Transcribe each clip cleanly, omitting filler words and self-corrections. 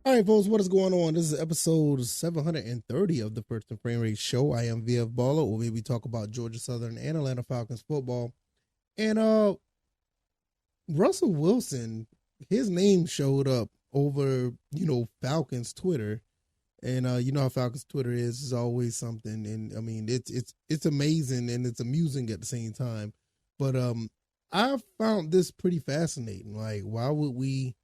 All right, folks, what is going on? This is episode 730 of the First and Frame Rate Show. I am VF Baller, where we talk about Georgia Southern and Atlanta Falcons football. And Russell Wilson, his name showed up over, Falcons Twitter. And you know how Falcons Twitter is always something. And I mean, it's amazing and it's amusing at the same time. But I found this pretty fascinating. Like, why would we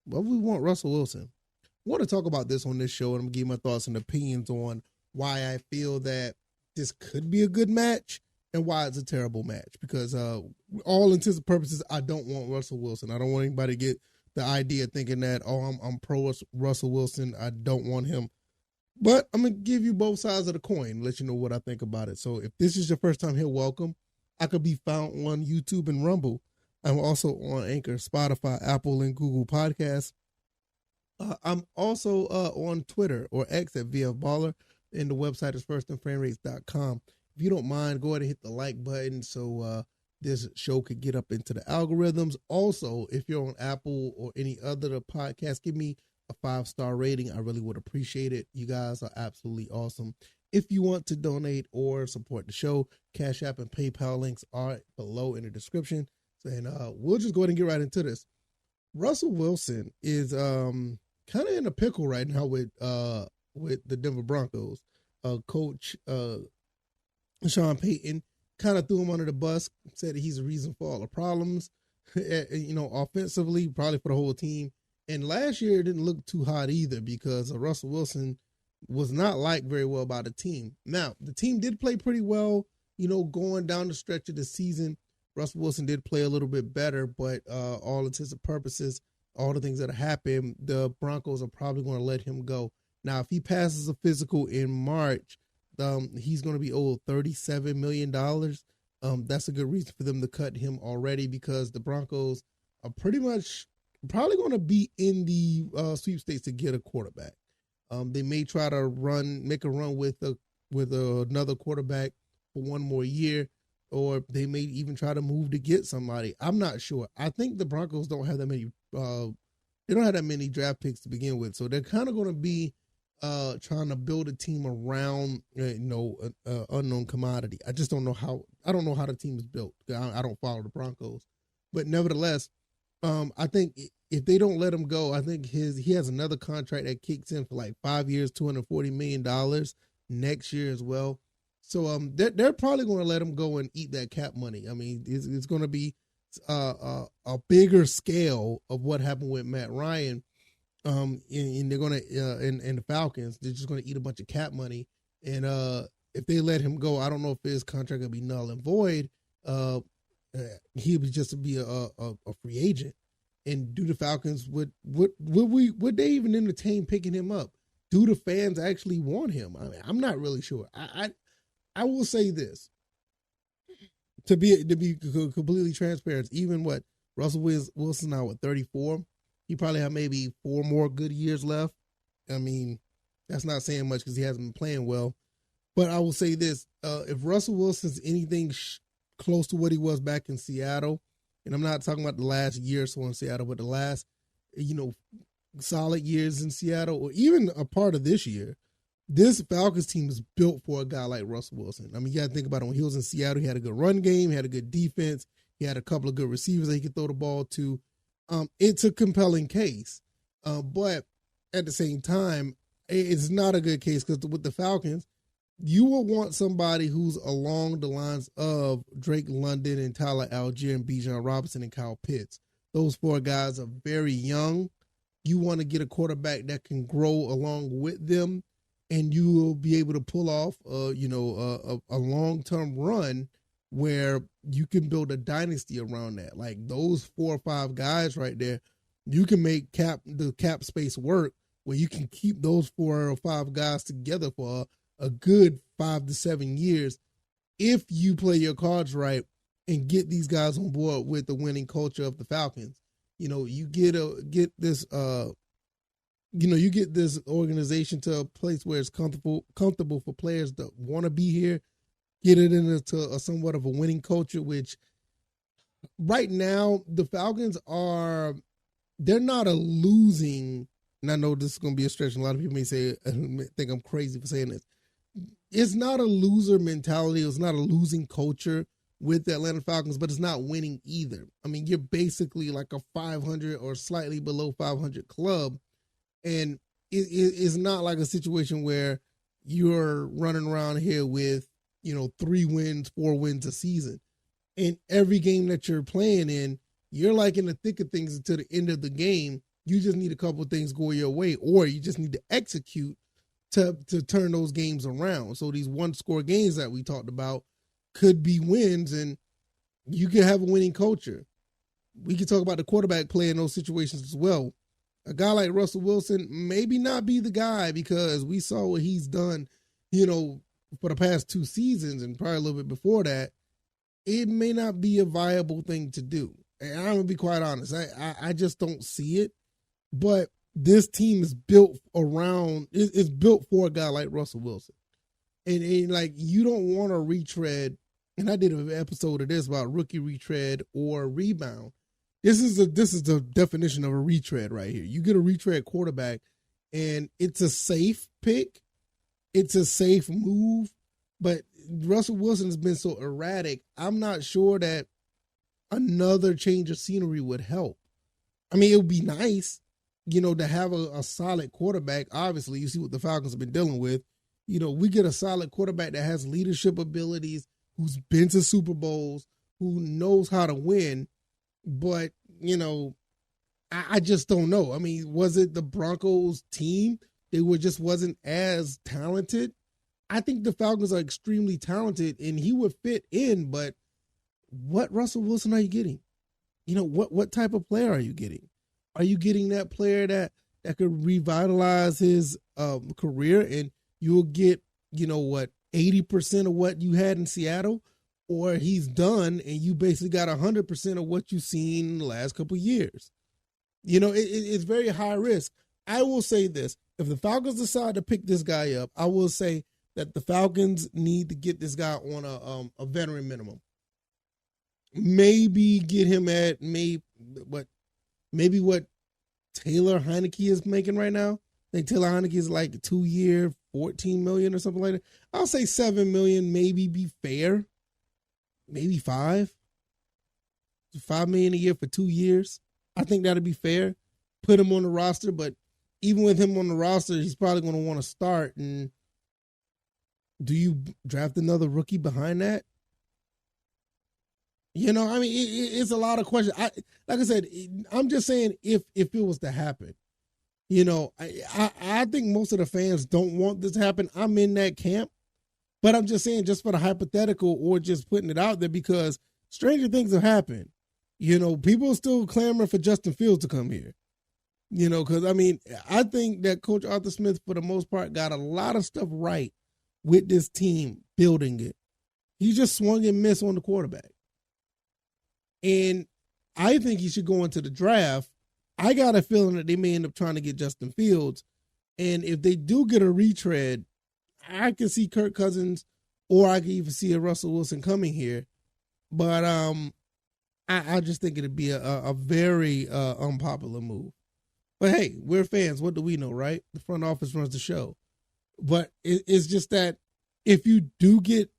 want Russell Wilson? I want to talk about this on this show, and I'm going to give my thoughts and opinions on why I feel that this could be a good match and why it's a terrible match. Because all intents and purposes, I don't want Russell Wilson. I don't want anybody to get the idea thinking that, I'm pro Russell Wilson. I don't want him. But I'm going to give you both sides of the coin and let you know what I think about it. So if this is your first time here, welcome. I could be found on YouTube and Rumble. I'm also on Anchor, Spotify, Apple, and Google Podcasts. I'm also on Twitter or X at VF Baller, and the website is firstandframerates.com. If you don't mind, go ahead and hit the like button so this show could get up into the algorithms. Also, if you're on Apple or any other podcast, give me a 5-star rating. I really would appreciate it. You guys are absolutely awesome. If you want to donate or support the show, CashApp and PayPal links are below in the description. And we'll just go ahead and get right into this. Russell Wilson is kind of in a pickle right now with the Denver Broncos. Coach Sean Payton kind of threw him under the bus, said that he's the reason for all the problems, offensively, probably for the whole team. And last year it didn't look too hot either because Russell Wilson was not liked very well by the team. Now, the team did play pretty well, going down the stretch of the season. Russell Wilson did play a little bit better, but all intents and purposes, all the things that happened, the Broncos are probably going to let him go. Now, if he passes a physical in March, he's going to be owed $37 million. That's a good reason for them to cut him already because the Broncos are pretty much probably going to be in the sweepstakes to get a quarterback. They may try to make a run with another quarterback for one more year. Or they may even try to move to get somebody. I'm not sure. I think the Broncos don't have that many. They don't have that many draft picks to begin with, so they're kind of going to be trying to build a team around an unknown commodity. I just don't know how. I don't know how the team is built. I don't follow the Broncos, but nevertheless, I think if they don't let him go, I think he has another contract that kicks in for like 5 years, $240 million next year as well. So they're probably going to let him go and eat that cap money. I mean, it's going to be a bigger scale of what happened with Matt Ryan. And they're going to and the Falcons. They're just going to eat a bunch of cap money. And if they let him go, I don't know if his contract will be null and void. He would just be a free agent. And do the Falcons would they even entertain picking him up? Do the fans actually want him? I mean, I'm not really sure. I will say this, to be completely transparent, even what Russell Wilson now at 34, he probably have maybe 4 more good years left. I mean, that's not saying much because he hasn't been playing well. But I will say this, if Russell Wilson's anything close to what he was back in Seattle, and I'm not talking about the last year or so in Seattle, but the last, solid years in Seattle, or even a part of this year, this Falcons team is built for a guy like Russell Wilson. I mean, you got to think about it. When he was in Seattle, he had a good run game. He had a good defense. He had a couple of good receivers that he could throw the ball to. It's a compelling case. But at the same time, it's not a good case because with the Falcons, you will want somebody who's along the lines of Drake London and Tyler Algier and Bijan Robinson and Kyle Pitts. Those 4 guys are very young. You want to get a quarterback that can grow along with them. And you will be able to pull off, a long-term run where you can build a dynasty around that. Like those 4 or 5 guys right there, you can make the cap space work where you can keep those 4 or 5 guys together for a good 5 to 7 years if you play your cards right and get these guys on board with the winning culture of the Falcons. You get this organization to a place where it's comfortable for players that want to be here, get it into a somewhat of a winning culture, which right now the Falcons they're not a losing and I know this is going to be a stretch, and a lot of people may think I'm crazy for saying this. It's not a loser mentality. It's not a losing culture with the Atlanta Falcons, but it's not winning either. I mean, you're basically like a 500 or slightly below 500 club, and it's not like a situation where you're running around here with, 3 wins, 4 wins a season. And every game that you're playing in, you're like in the thick of things until the end of the game. You just need a couple of things go your way, or you just need to execute to turn those games around. So these one-score games that we talked about could be wins, and you can have a winning culture. We can talk about the quarterback play in those situations as well. A guy like Russell Wilson maybe not be the guy, because we saw what he's done, for the past 2 seasons and probably a little bit before that. It may not be a viable thing to do. And I'm going to be quite honest. I just don't see it. But this team is built around, it's built for a guy like Russell Wilson. And like, you don't want to retread. And I did an episode of this about rookie retread or rebound. This is the definition of a retread right here. You get a retread quarterback, and it's a safe pick. It's a safe move. But Russell Wilson has been so erratic, I'm not sure that another change of scenery would help. I mean, it would be nice, to have a solid quarterback. Obviously, you see what the Falcons have been dealing with. We get a solid quarterback that has leadership abilities, who's been to Super Bowls, who knows how to win. But, I just don't know. I mean, was it the Broncos team? They just wasn't as talented. I think the Falcons are extremely talented, and he would fit in, but what Russell Wilson are you getting? What type of player are you getting? Are you getting that player that could revitalize his career, and you'll get, 80% of what you had in Seattle? Or he's done, and you basically got 100% of what you've seen in the last couple of years. It's very high risk. I will say this. If the Falcons decide to pick this guy up, I will say that the Falcons need to get this guy on a veteran minimum. Maybe get him at maybe what Taylor Heineke is making right now. I think Taylor Heineke is like a 2-year, $14 million or something like that. I'll say $7 million, maybe be fair. Maybe $5 million a year for 2 years. I think that'd be fair. Put him on the roster, but even with him on the roster, he's probably going to want to start. And do you draft another rookie behind that? It's a lot of questions. Like I said, I'm just saying if it was to happen, I think most of the fans don't want this to happen. I'm in that camp. But I'm just saying, just for the hypothetical, or just putting it out there, because stranger things have happened. People are still clamoring for Justin Fields to come here. Because, I think that Coach Arthur Smith, for the most part, got a lot of stuff right with this team, building it. He just swung and missed on the quarterback. And I think he should go into the draft. I got a feeling that they may end up trying to get Justin Fields. And if they do get a retread, I can see Kirk Cousins, or I can even see a Russell Wilson coming here. But I just think it'd be a very unpopular move. But hey, we're fans. What do we know, right? The front office runs the show. But it's just that if you get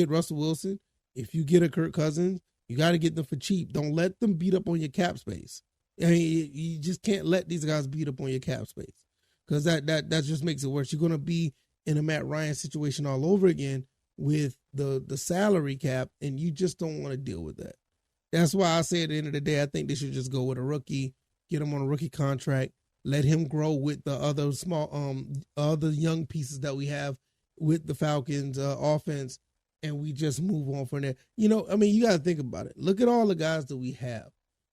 Russell Wilson, if you get a Kirk Cousins, you got to get them for cheap. Don't let them beat up on your cap space. You just can't let these guys beat up on your cap space, because that just makes it worse. You're going to be in a Matt Ryan situation all over again with the salary cap, and you just don't want to deal with that. That's why I say at the end of the day, I think they should just go with a rookie, get him on a rookie contract, let him grow with the other other young pieces that we have with the Falcons offense, and we just move on from there. You got to think about it. Look at all the guys that we have.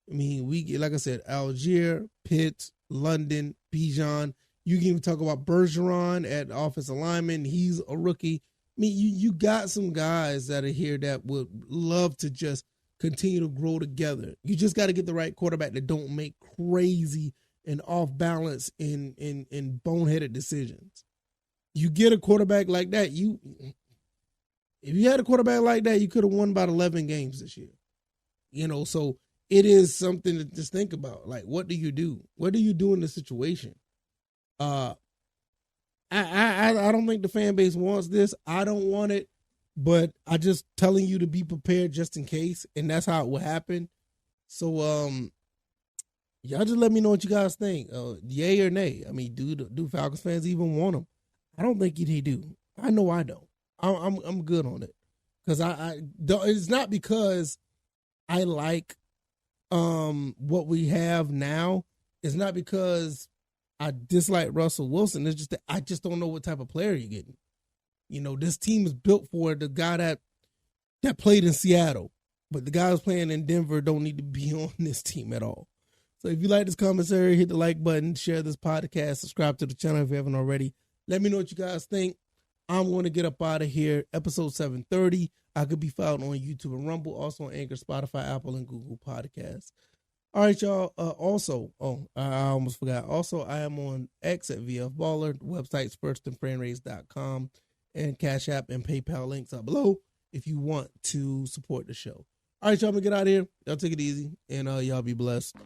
We get, like I said, Algier, Pitts, London, Bijan. You can even talk about Bergeron at offensive lineman. He's a rookie. You got some guys that are here that would love to just continue to grow together. You just got to get the right quarterback that don't make crazy and off balance in boneheaded decisions. You get a quarterback like that, if you had a quarterback like that, you could have won about 11 games this year. So it is something to just think about. Like, what do you do? What do you do in this situation? I don't think the fan base wants this. I don't want it, but I just telling you to be prepared just in case, and that's how it will happen. So, y'all just let me know what you guys think. Yay or nay? I mean, do Falcons fans even want him? I don't think they do. I know I don't. I'm good on it because it's not because I like what we have now. It's not because I dislike Russell Wilson. It's just that I just don't know what type of player you're getting. You know, this team is built for the guy that played in Seattle, but the guys playing in Denver don't need to be on this team at all. So if you like this commentary, hit the like button, share this podcast, subscribe to the channel if you haven't already. Let me know what you guys think. I'm going to get up out of here. Episode 730. I could be found on YouTube and Rumble, also on Anchor, Spotify, Apple, and Google Podcasts. All right, y'all. I almost forgot. Also, I am on X at VF Baller, website spurstonfriendraise.com, and Cash App and PayPal links are below if you want to support the show. All right, y'all, I'm going to get out of here. Y'all take it easy, and y'all be blessed.